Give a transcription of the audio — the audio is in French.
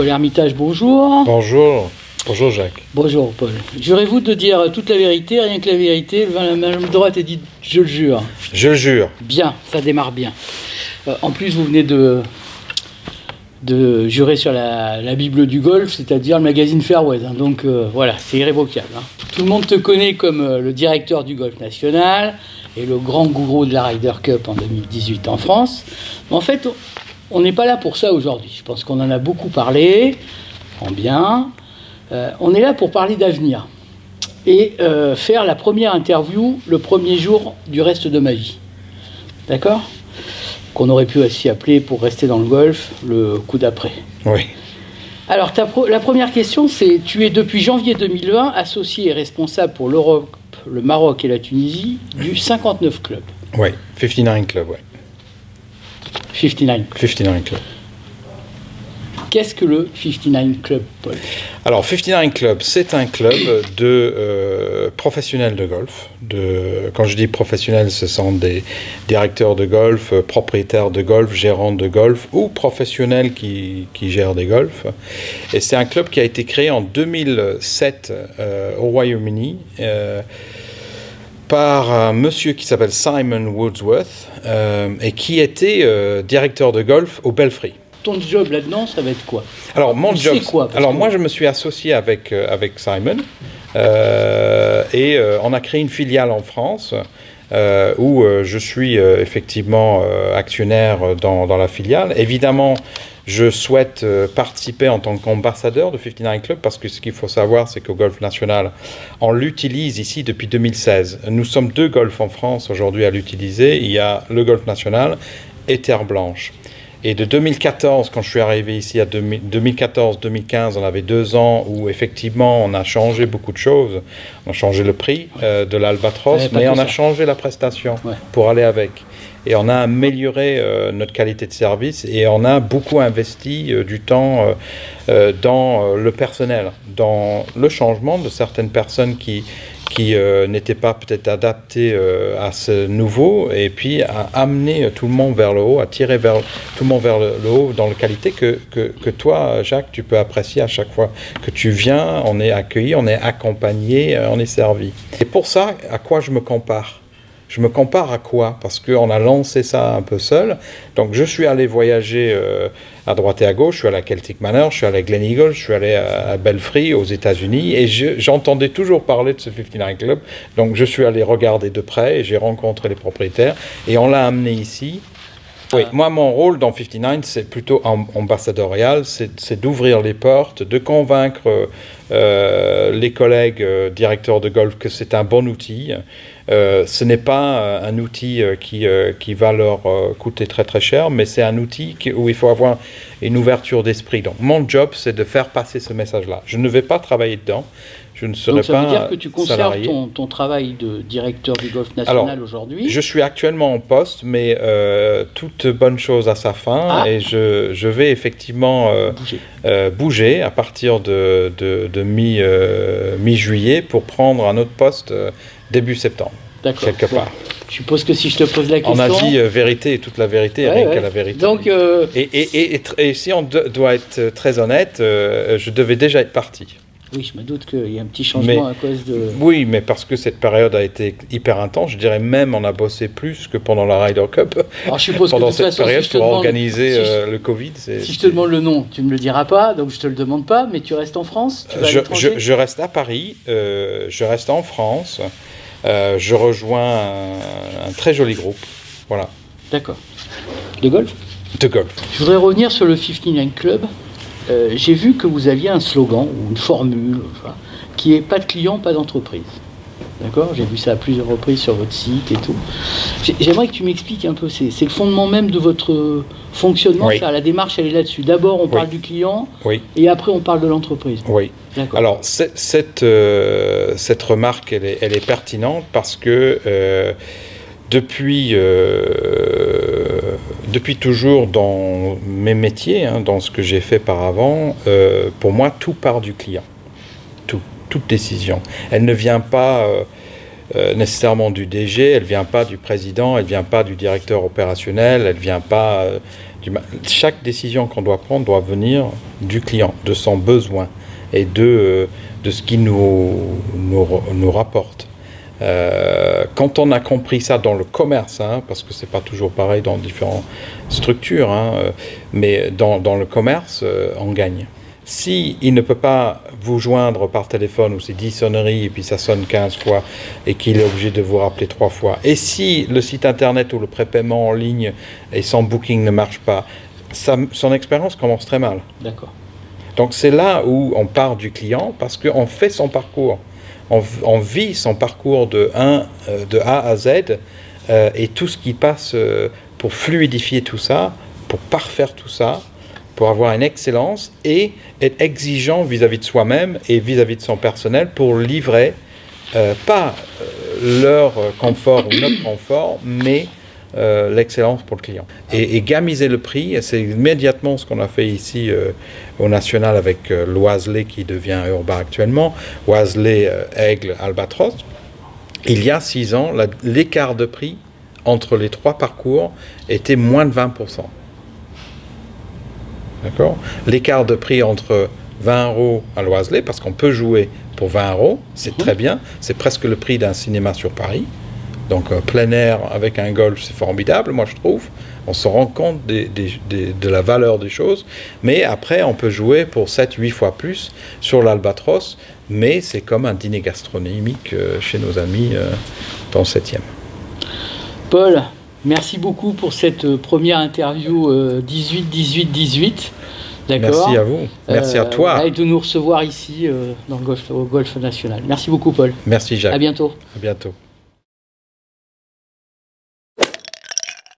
Paul Hermitage, bonjour. Bonjour. Bonjour Jacques. Bonjour Paul. Jurez-vous de dire toute la vérité, rien que la vérité, la main droite et dites je le jure. Je le jure. Bien, ça démarre bien. En plus, vous venez de jurer sur la Bible du golf, c'est-à-dire le magazine Fairways. Hein. Donc voilà, c'est irrévocable. Hein. Tout le monde te connaît comme le directeur du golf national et le grand gourou de la Ryder Cup en 2018 en France. Mais en fait, on n'est pas là pour ça aujourd'hui. Je pense qu'on en a beaucoup parlé, en bien. On est là pour parler d'avenir et faire la première interview le premier jour du reste de ma vie. D'accord ? Qu'on aurait pu aussi appeler, pour rester dans le golf, le coup d'après. Oui. Alors, la première question, c'est: tu es depuis janvier 2020 associé et responsable pour l'Europe, le Maroc et la Tunisie du 59 Club. Oui, 59 Club, oui. 59 Club. Qu'est-ce que le 59 Club, Paul? Alors, 59 Club, c'est un club de professionnels de golf. Quand je dis professionnels, ce sont des directeurs de golf, propriétaires de golf, gérants de golf ou professionnels qui gèrent des golfs. Et c'est un club qui a été créé en 2007 au Royaume-Uni par un monsieur qui s'appelle Simon Woodsworth et qui était directeur de golf au Belfry. Ton job là-dedans, ça va être quoi? Alors, mon job, quoi, moi, je me suis associé avec Simon et on a créé une filiale en France où je suis effectivement actionnaire dans la filiale. Évidemment, je souhaite participer en tant qu'ambassadeur de 59 Club parce que ce qu'il faut savoir, c'est qu'au Golf National, on l'utilise ici depuis 2016. Nous sommes 2 golfs en France aujourd'hui à l'utiliser. Il y a le Golf National et Terre Blanche. Et de 2014, quand je suis arrivé ici, à 2014-2015, on avait 2 ans où effectivement on a changé beaucoup de choses. On a changé le prix de l'Albatros, mais on a changé la prestation pour aller avec. Et on a amélioré notre qualité de service et on a beaucoup investi du temps dans le personnel, dans le changement de certaines personnes qui n'étaient pas peut-être adaptés à ce nouveau, et puis à amener tout le monde vers le haut, à tirer tout le monde vers le haut dans la qualité que toi, Jacques, tu peux apprécier à chaque fois que tu viens. On est accueilli, on est accompagné, on est servi. Et pour ça, à quoi je me compare ? Je me compare à quoi? Parce qu'on a lancé ça un peu seul. Donc je suis allé voyager à droite et à gauche. Je suis allé à Celtic Manor, je suis allé à Gleneagles, je suis allé à Belfry aux États-Unis. Et j'entendais toujours parler de ce 59 Club. Donc je suis allé regarder de près et j'ai rencontré les propriétaires. Et on l'a amené ici. Oui, moi, mon rôle dans 59, c'est plutôt ambassadorial, c'est d'ouvrir les portes, de convaincre les collègues directeurs de golf que c'est un bon outil. Ce n'est pas un outil qui va leur coûter très très cher, mais c'est un outil où il faut avoir une ouverture d'esprit. Donc mon job, c'est de faire passer ce message-là. Je ne vais pas travailler dedans. Je ne serai pas salarié. Donc ça veut dire que tu conserves ton travail de directeur du golf national aujourd'hui? Je suis actuellement en poste, mais toute bonne chose a sa fin, et je vais effectivement bouger à partir de mi-juillet pour prendre un autre poste début septembre, quelque part. Je suppose que si je te pose la question... On a dit vérité et toute la vérité, rien qu'à la vérité. Donc, et si on doit être très honnête, je devais déjà être parti. Oui, je me doute qu'il y a un petit changement à cause de... Oui, mais parce que cette période a été hyper intense. Je dirais même on a bossé plus que pendant la Ryder Cup. Alors, je suppose pendant que de toute cette période pour organiser le Covid. Si je te demande le nom, tu ne me le diras pas, donc je ne te le demande pas, mais tu restes en France? Je reste à Paris, je reste en France, je rejoins un très joli groupe. Voilà. D'accord. De golf? De golf. Je voudrais revenir sur le 59 Club. J'ai vu que vous aviez un slogan ou une formule qui est « pas de client, pas d'entreprise ». D'accord? J'ai vu ça à plusieurs reprises sur votre site et tout. J'aimerais que tu m'expliques un peu. C'est le fondement même de votre fonctionnement. Oui. La démarche, elle est là-dessus. D'abord, on parle du client, et après, on parle de l'entreprise. Oui. Alors, cette remarque, elle est pertinente parce que depuis toujours dans mes métiers, dans ce que j'ai fait par avant, pour moi, tout part du client. Toute décision. Elle ne vient pas nécessairement du DG, elle ne vient pas du président, elle ne vient pas du directeur opérationnel, elle ne vient pas Chaque décision qu'on doit prendre doit venir du client, de son besoin et de ce qu'il nous rapporte. Quand on a compris ça dans le commerce, parce que c'est pas toujours pareil dans différentes structures, mais dans le commerce, on gagne. Si il ne peut pas vous joindre par téléphone ou c'est 10 sonneries et puis ça sonne 15 fois et qu'il est obligé de vous rappeler 3 fois, et si le site internet ou le prépaiement en ligne et son booking ne marche pas, son expérience commence très mal. D'accord. Donc c'est là où on part du client parce qu'on fait son parcours. On vit son parcours de A à Z et tout ce qui passe pour fluidifier tout ça, pour parfaire tout ça, pour avoir une excellence et être exigeant vis-à-vis de soi-même et vis-à-vis de son personnel pour livrer pas leur confort ou notre confort, mais l'excellence pour le client. Et gamiser le prix, c'est immédiatement ce qu'on a fait ici au National avec l'Oiselay qui devient Urbain actuellement, Oiselay, Aigle, Albatros. Il y a 6 ans, l'écart de prix entre les 3 parcours était moins de 20%. D'accord ? L'écart de prix entre 20 € à l'Oiselay, parce qu'on peut jouer pour 20 €, c'est très bien, c'est presque le prix d'un cinéma sur Paris. Donc plein air avec un golf, c'est formidable, moi je trouve. On se rend compte de la valeur des choses. Mais après, on peut jouer pour 7-8 fois plus sur l'Albatros. Mais c'est comme un dîner gastronomique chez nos amis dans le 7e. Paul, merci beaucoup pour cette première interview 18-18-18. D'accord. Merci à vous. Merci à toi. Et de nous recevoir ici au Golf National. Merci beaucoup, Paul. Merci, Jacques. À bientôt. À bientôt.